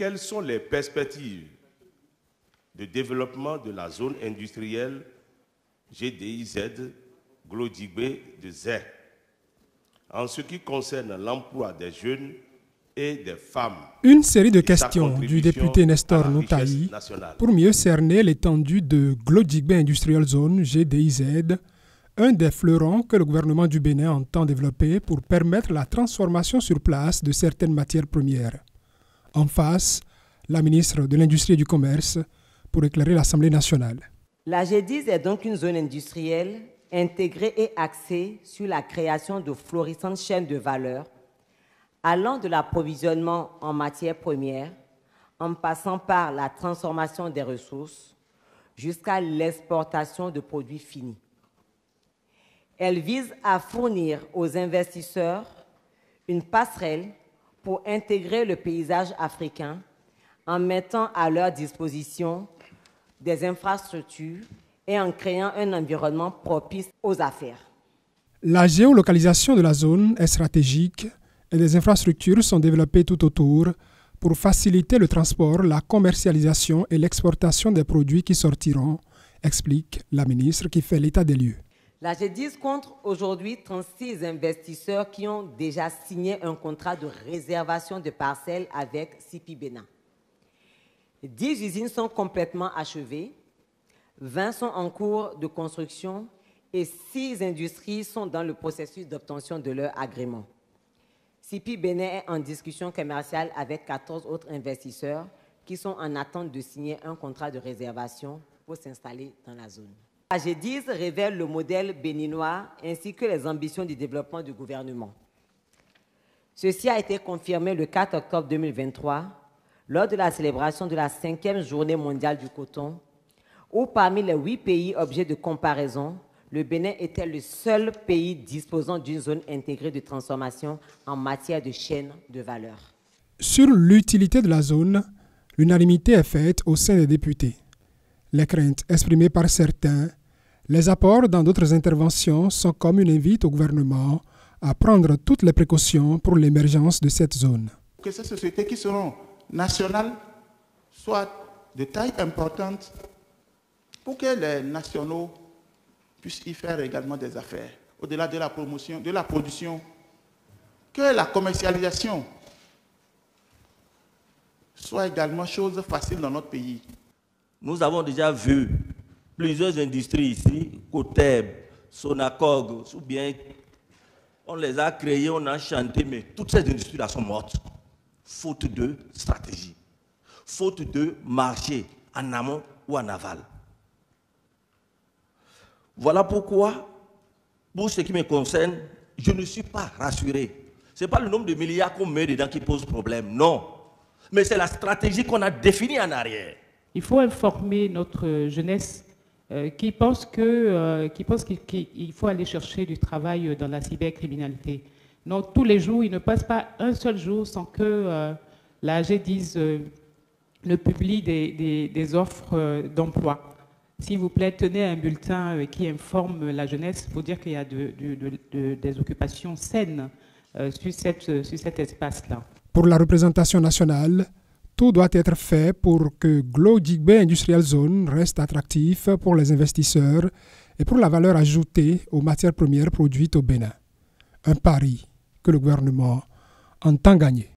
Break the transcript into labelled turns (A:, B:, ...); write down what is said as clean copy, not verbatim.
A: quelles sont les perspectives de développement de la zone industrielle GDIZ Glodjibé de Zé en ce qui concerne l'emploi des jeunes et des femmes?
B: Une série de questions du député Nestor Noutaï pour mieux cerner l'étendue de Glodjibé Industrial Zone GDIZ, un des fleurons que le gouvernement du Bénin entend développer pour permettre la transformation sur place de certaines matières premières. En face, la ministre de l'Industrie et du Commerce pour éclairer l'Assemblée nationale.
C: La GDIZ est donc une zone industrielle intégrée et axée sur la création de florissantes chaînes de valeur allant de l'approvisionnement en matières premières, en passant par la transformation des ressources, jusqu'à l'exportation de produits finis. Elle vise à fournir aux investisseurs une passerelle pour intégrer le paysage africain en mettant à leur disposition des infrastructures et en créant un environnement propice aux affaires.
B: La géolocalisation de la zone est stratégique et des infrastructures sont développées tout autour pour faciliter le transport, la commercialisation et l'exportation des produits qui sortiront, explique la ministre qui fait l'état des lieux.
C: La GDIZ compte aujourd'hui 36 investisseurs qui ont déjà signé un contrat de réservation de parcelles avec CIPI Bénin. 10 usines sont complètement achevées, 20 sont en cours de construction et 6 industries sont dans le processus d'obtention de leur agrément. CIPI Bénin est en discussion commerciale avec 14 autres investisseurs qui sont en attente de signer un contrat de réservation pour s'installer dans la zone. La GDIZ révèle le modèle béninois ainsi que les ambitions du développement du gouvernement. Ceci a été confirmé le 4 octobre 2023 lors de la célébration de la 5e journée mondiale du coton, où parmi les 8 pays objets de comparaison, le Bénin était le seul pays disposant d'une zone intégrée de transformation en matière de chaîne de valeur.
B: Sur l'utilité de la zone, l'unanimité est faite au sein des députés. Les craintes exprimées par certains, les apports dans d'autres interventions sont comme une invite au gouvernement à prendre toutes les précautions pour l'émergence de cette zone.
D: Que ces sociétés qui seront nationales soient de taille importante pour que les nationaux puissent y faire également des affaires, au-delà de la promotion, de la production, que la commercialisation soit également chose facile dans notre pays.
E: Nous avons déjà vu plusieurs industries ici, Coteb, Sonacog, ou bien on les a créées, on a chanté, mais toutes ces industries-là sont mortes, faute de stratégie, faute de marché en amont ou en aval. Voilà pourquoi, pour ce qui me concerne, je ne suis pas rassuré. Ce n'est pas le nombre de milliards qu'on met dedans qui pose problème, non. Mais c'est la stratégie qu'on a définie en arrière.
F: Il faut informer notre jeunesse qui pense qu'il faut aller chercher du travail dans la cybercriminalité. Donc tous les jours, il ne passe pas un seul jour sans que la GDIZ ne publie des offres d'emploi. S'il vous plaît, tenez un bulletin qui informe la jeunesse pour dire qu'il y a des occupations saines sur cet espace-là.
B: Pour la représentation nationale, tout doit être fait pour que Glodjibé Industrial Zone reste attractif pour les investisseurs et pour la valeur ajoutée aux matières premières produites au Bénin. Un pari que le gouvernement entend gagner.